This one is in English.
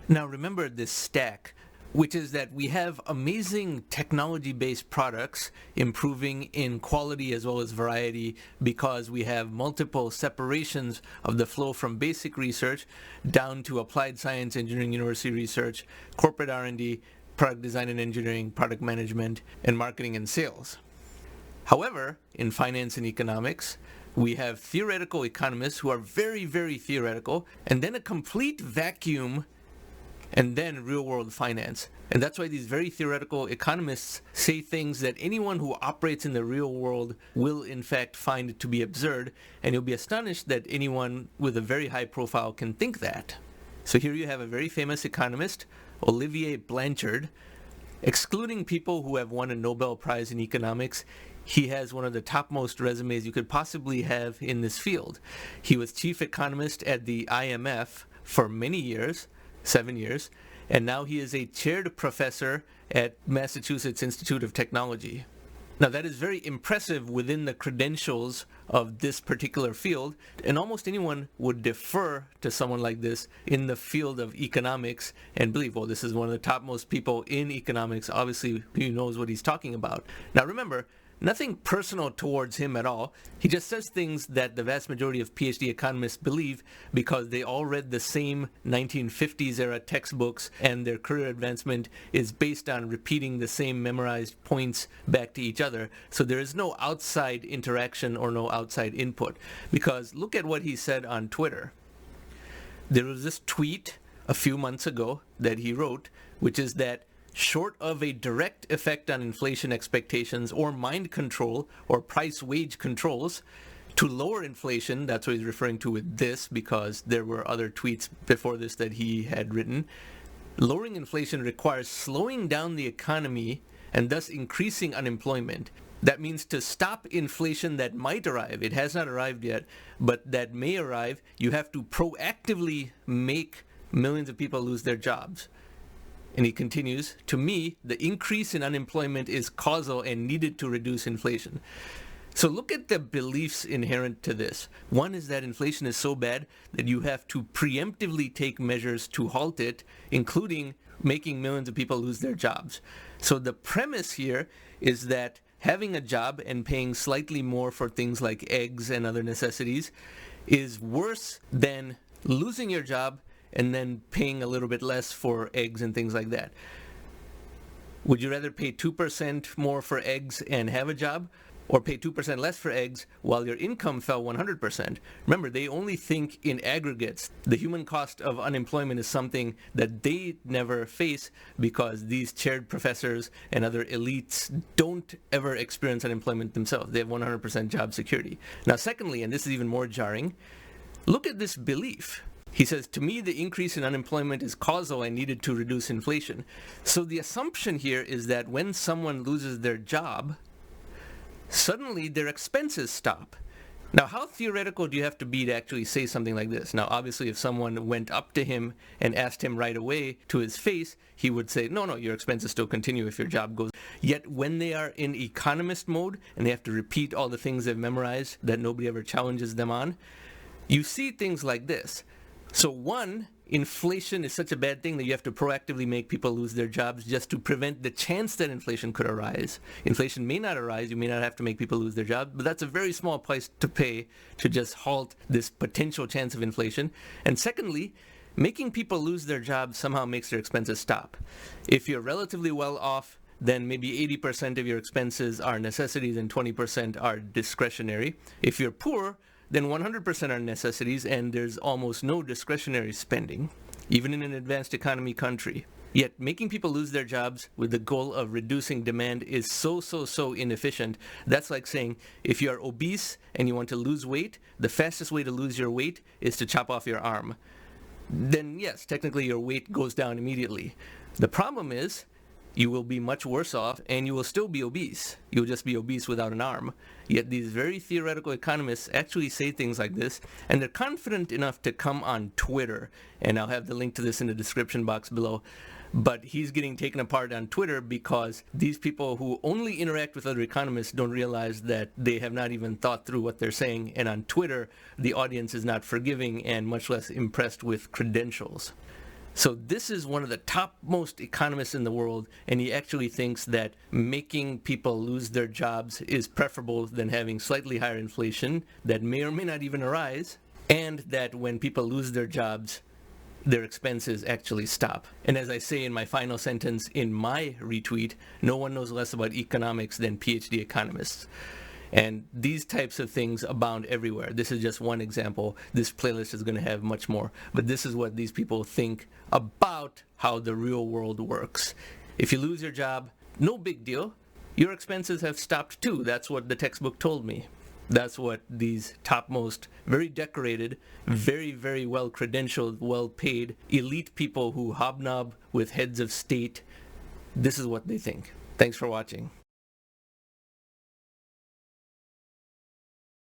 Now remember this stack, which is that we have amazing technology-based products improving in quality as well as variety because we have multiple separations of the flow from basic research down to applied science, engineering, university research, corporate R&D, product design and engineering, product management, and marketing and sales. However, in finance and economics, we have theoretical economists who are very, very theoretical, and then a complete vacuum, and then real-world finance. And that's why these very theoretical economists say things that anyone who operates in the real world will in fact find to be absurd, and you'll be astonished that anyone with a very high profile can think that. So here you have a very famous economist, Olivier Blanchard. Excluding people who have won a Nobel Prize in economics, he has one of the topmost resumes you could possibly have in this field. He was chief economist at the IMF for many years, 7 years, and now he is a chaired professor at Massachusetts Institute of Technology. Now that is very impressive within the credentials of this particular field, and almost anyone would defer to someone like this in the field of economics and believe, well, this is one of the topmost people in economics, obviously he knows what he's talking about. Now remember, nothing personal towards him at all. He just says things that the vast majority of PhD economists believe because they all read the same 1950s era textbooks and their career advancement is based on repeating the same memorized points back to each other. So there is no outside interaction or no outside input. Because look at what he said on Twitter. There was this tweet a few months ago that he wrote, which is that short of a direct effect on inflation expectations or mind control or price wage controls to lower inflation, that's what he's referring to with this because there were other tweets before this that he had written, lowering inflation requires slowing down the economy and thus increasing unemployment. That means to stop inflation that might arrive, it has not arrived yet, but that may arrive, you have to proactively make millions of people lose their jobs. And he continues, to me, the increase in unemployment is causal and needed to reduce inflation. So look at the beliefs inherent to this. One is that inflation is so bad that you have to preemptively take measures to halt it, including making millions of people lose their jobs. So the premise here is that having a job and paying slightly more for things like eggs and other necessities is worse than losing your job and then paying a little bit less for eggs and things like that. Would you rather pay 2% more for eggs and have a job, or pay 2% less for eggs while your income fell 100%? Remember, they only think in aggregates. The human cost of unemployment is something that they never face because these chaired professors and other elites don't ever experience unemployment themselves. They have 100% job security. Now, secondly, and this is even more jarring, look at this belief. He says, to me, the increase in unemployment is causal and needed to reduce inflation. So the assumption here is that when someone loses their job, suddenly their expenses stop. Now, how theoretical do you have to be to actually say something like this? Now, obviously, if someone went up to him and asked him right away to his face, he would say, no, your expenses still continue if your job goes. Yet when they are in economist mode and they have to repeat all the things they've memorized that nobody ever challenges them on, you see things like this. So one, inflation is such a bad thing that you have to proactively make people lose their jobs just to prevent the chance that inflation could arise. Inflation may not arise, you may not have to make people lose their jobs, but that's a very small price to pay to just halt this potential chance of inflation. And secondly, making people lose their jobs somehow makes their expenses stop. If you're relatively well off, then maybe 80% of your expenses are necessities and 20% are discretionary. If you're poor, then 100% are necessities and there's almost no discretionary spending, even in an advanced economy country. Yet making people lose their jobs with the goal of reducing demand is so inefficient. That's like saying if you are obese and you want to lose weight, the fastest way to lose your weight is to chop off your arm. Then yes, technically your weight goes down immediately. The problem is you will be much worse off and you will still be obese. You'll just be obese without an arm. Yet these very theoretical economists actually say things like this, and they're confident enough to come on Twitter, and I'll have the link to this in the description box below. But he's getting taken apart on Twitter because these people who only interact with other economists don't realize that they have not even thought through what they're saying, and on Twitter the audience is not forgiving and much less impressed with credentials. So this is one of the topmost economists in the world, and he actually thinks that making people lose their jobs is preferable than having slightly higher inflation that may or may not even arise, and that when people lose their jobs, their expenses actually stop. And as I say in my final sentence in my retweet, no one knows less about economics than PhD economists. And these types of things abound everywhere. This is just one example. This playlist is going to have much more. But this is what these people think about how the real world works. If you lose your job, no big deal. Your expenses have stopped too. That's what the textbook told me. That's what these topmost, very decorated, very, very well credentialed, well paid, elite people who hobnob with heads of state, this is what they think. Thanks for watching.